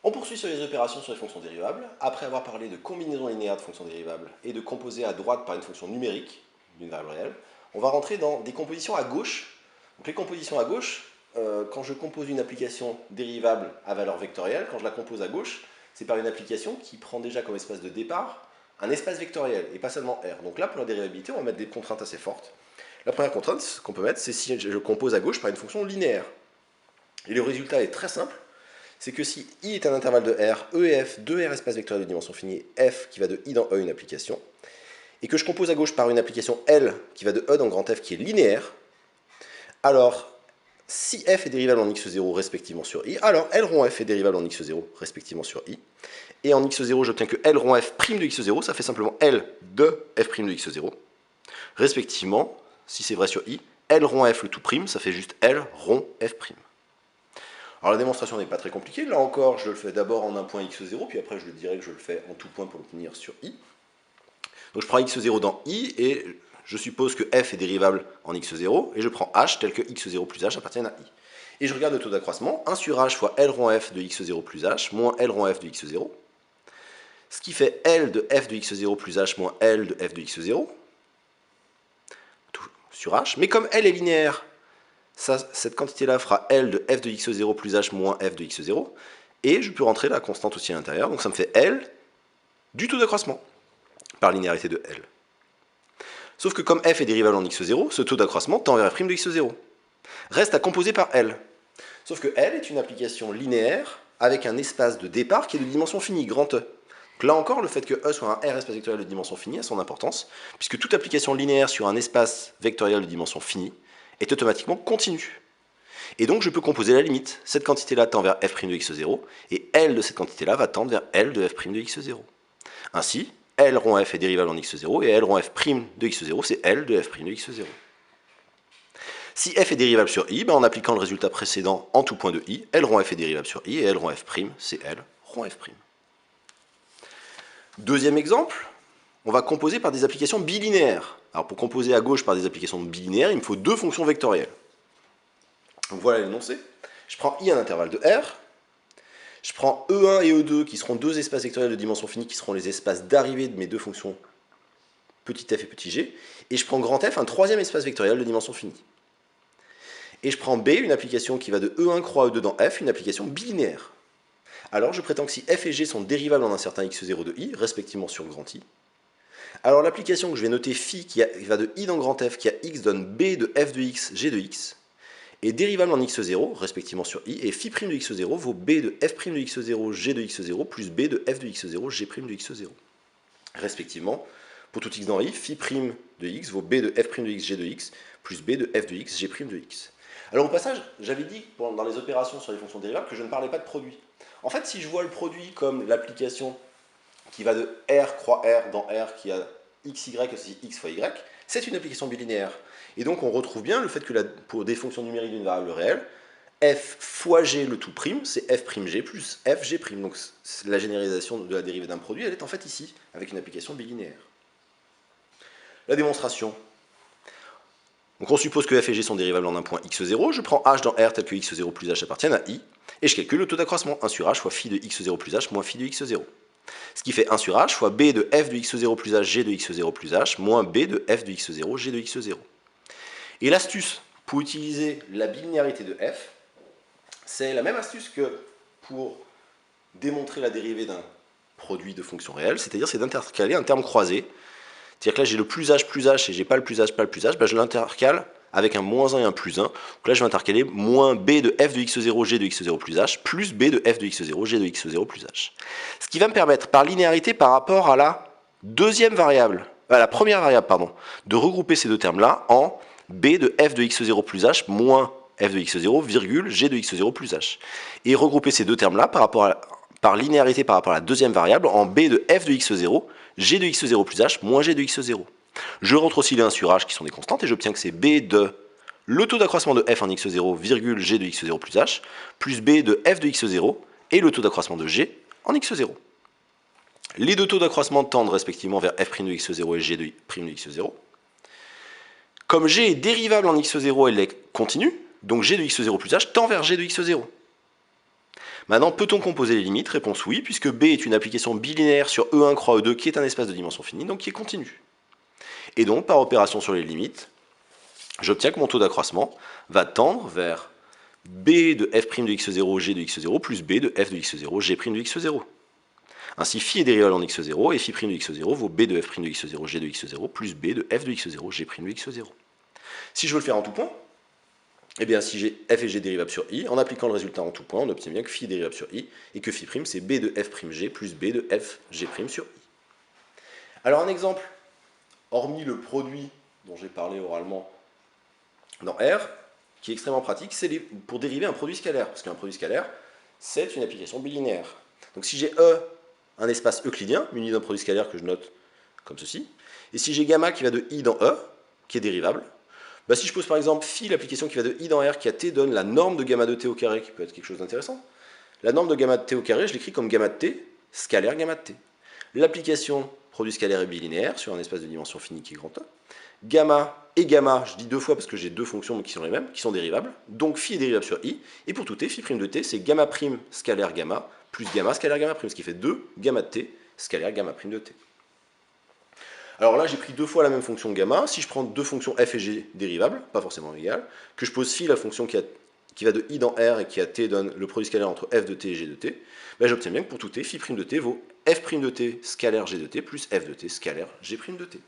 On poursuit sur les opérations sur les fonctions dérivables. Après avoir parlé de combinaison linéaire de fonctions dérivables et de composer à droite par une fonction numérique d'une variable réelle, on va rentrer dans des compositions à gauche. Donc les compositions à gauche, quand je compose une application dérivable à valeur vectorielle, quand je la compose à gauche, c'est par une application qui prend déjà comme espace de départ un espace vectoriel et pas seulement R. Donc là, pour la dérivabilité, on va mettre des contraintes assez fortes. La première contrainte qu'on peut mettre, c'est si je compose à gauche par une fonction linéaire. Et le résultat est très simple. C'est que si I est un intervalle de R, E et F, 2R espace vectoriel de dimension finie, F qui va de I dans E une application, et que je compose à gauche par une application L qui va de E dans grand F qui est linéaire, alors si F est dérivable en x0 respectivement sur I, alors L rond F est dérivable en x0 respectivement sur I, et en x0 j'obtiens que L rond F' de x0, ça fait simplement L de F' de x0, respectivement, si c'est vrai sur I, L rond F le tout prime, ça fait juste L rond F'. Alors la démonstration n'est pas très compliquée, là encore je le fais d'abord en un point x0, puis après je le dirai que je le fais en tout point pour l'obtenir sur I. Donc je prends x0 dans I, et je suppose que f est dérivable en x0, et je prends h tel que x0 plus h appartiennent à I. Et je regarde le taux d'accroissement, 1 sur h fois L rond f de x0 plus h, moins L rond f de x0, ce qui fait L de f de x0 plus h moins L de f de x0, tout sur h, mais comme L est linéaire, cette quantité-là fera L de f de x0 plus h moins f de x0, et je peux rentrer la constante aussi à l'intérieur, donc ça me fait L du taux d'accroissement, par linéarité de L. Sauf que comme f est dérivable en x0, ce taux d'accroissement tend vers f' de x0. Reste à composer par L. Sauf que L est une application linéaire avec un espace de départ qui est de dimension finie, grand E. Donc là encore, le fait que E soit un R espace vectoriel de dimension finie a son importance, puisque toute application linéaire sur un espace vectoriel de dimension finie est automatiquement continue. Et donc je peux composer la limite. Cette quantité-là tend vers f' de x0, et L de cette quantité-là va tendre vers L de f' de x0. Ainsi, L rond f est dérivable en x0, et L rond f' de x0, c'est L de f' de x0. Si f est dérivable sur I, en appliquant le résultat précédent en tout point de I, L rond f est dérivable sur I, et L rond f', c'est L rond f'. Deuxième exemple, on va composer par des applications bilinéaires. Alors pour composer à gauche par des applications bilinéaires, il me faut deux fonctions vectorielles. Donc voilà l'énoncé. Je prends I un intervalle de R, je prends E1 et E2 qui seront deux espaces vectoriels de dimension finie qui seront les espaces d'arrivée de mes deux fonctions petit f et petit g, et je prends grand F un troisième espace vectoriel de dimension finie. Et je prends B, une application qui va de E1 croix E2 dans F, une application bilinéaire. Alors je prétends que si F et G sont dérivables en un certain x0 de I, respectivement sur grand I, alors l'application que je vais noter phi qui va de I dans grand F qui a x donne B de f de x, g de x, est dérivable en x0, respectivement sur I, et phi' de x0 vaut b de f' de x0, g de x0, plus b de f de x0, g' de x0. Respectivement, pour tout x dans I, phi' de x vaut b de f' de x, g de x, plus b de f de x, g' de x. Alors au passage, j'avais dit dans les opérations sur les fonctions dérivables que je ne parlais pas de produit. En fait, si je vois le produit comme l'application qui va de R croix R dans R qui a xy aussi x fois y, c'est une application bilinéaire. Et donc on retrouve bien le fait que pour des fonctions numériques d'une variable réelle, f fois g le tout prime, c'est f'g plus fg'. Donc la généralisation de la dérivée d'un produit, elle est en fait ici, avec une application bilinéaire. La démonstration. Donc on suppose que f et g sont dérivables en un point x0, je prends h dans R tel que x0 plus h appartiennent à i, et je calcule le taux d'accroissement, 1 sur h fois phi de x0 plus h moins phi de x0. Ce qui fait 1 sur h fois b de f de x0 plus h, g de x0 plus h, moins b de f de x0, g de x0. Et l'astuce pour utiliser la bilinéarité de f, c'est la même astuce que pour démontrer la dérivée d'un produit de fonction réelle, c'est-à-dire c'est d'intercaler un terme croisé. C'est-à-dire que là j'ai le plus h et j'ai pas le plus h, pas le plus h, je l'intercale avec un moins 1 et un plus 1. Donc là je vais intercaler moins b de f de x0, g de x0 plus h, plus b de f de x0, g de x0 plus h. Ce qui va me permettre, par linéarité par rapport à la deuxième variable, à la première variable, pardon, de regrouper ces deux termes-là en b de f de x0 plus h moins f de x0, virgule, g de x0 plus h. Et regrouper ces deux termes-là par linéarité par rapport à la deuxième variable en b de f de x0, g de x0 plus h moins g de x0. Je rentre aussi les 1 sur h qui sont des constantes et j'obtiens que c'est b de le taux d'accroissement de f en x0, virgule, g de x0 plus h, plus b de f de x0 et le taux d'accroissement de g en x0. Les deux taux d'accroissement tendent respectivement vers f' de x0 et g de x0. Comme g est dérivable en x0, elle est continue, donc g de x0 plus h tend vers g de x0. Maintenant, peut-on composer les limites? Réponse oui, puisque B est une application bilinéaire sur E1 croix E2 qui est un espace de dimension finie, donc qui est continu. Et donc, par opération sur les limites, j'obtiens que mon taux d'accroissement va tendre vers B de f' de x0, g de x0, plus B de f de x0, g' de x0. Ainsi, phi est dérivable en x0, et phi' de x0 vaut B de f' de x0, g de x0, plus B de f de x0, g' de x0. Si je veux le faire en tout point, eh bien, si j'ai f et g dérivables sur i, en appliquant le résultat en tout point, on obtient bien que phi est dérivable sur i, et que phi' c'est B de f'g plus B de fg' sur i. Alors un exemple, hormis le produit dont j'ai parlé oralement dans R, qui est extrêmement pratique, c'est pour dériver un produit scalaire. Parce qu'un produit scalaire, c'est une application bilinéaire. Donc si j'ai E, un espace euclidien, muni d'un produit scalaire que je note comme ceci, et si j'ai gamma qui va de I dans E, qui est dérivable, bah si je pose par exemple phi, l'application qui va de I dans R, qui à T donne la norme de gamma de T au carré, qui peut être quelque chose d'intéressant, la norme de gamma de T au carré, je l'écris comme gamma de T, scalaire gamma de T. L'application produit scalaire est bilinéaire sur un espace de dimension finie qui est grand E. Gamma et gamma, je dis deux fois parce que j'ai deux fonctions qui sont les mêmes, qui sont dérivables. Donc phi est dérivable sur i. Et pour tout t, phi' de t, c'est gamma prime scalaire gamma plus gamma scalaire gamma prime, ce qui fait 2 gamma de t scalaire gamma prime de t. Alors là, j'ai pris deux fois la même fonction gamma. Si je prends deux fonctions f et g dérivables, pas forcément égales, que je pose phi, la fonction qui va de i dans r et qui à t donne le produit scalaire entre f de t et g de t, ben j'obtiens bien que pour tout t, phi' de t vaut f' de t scalaire g de t plus f de t scalaire g' de t.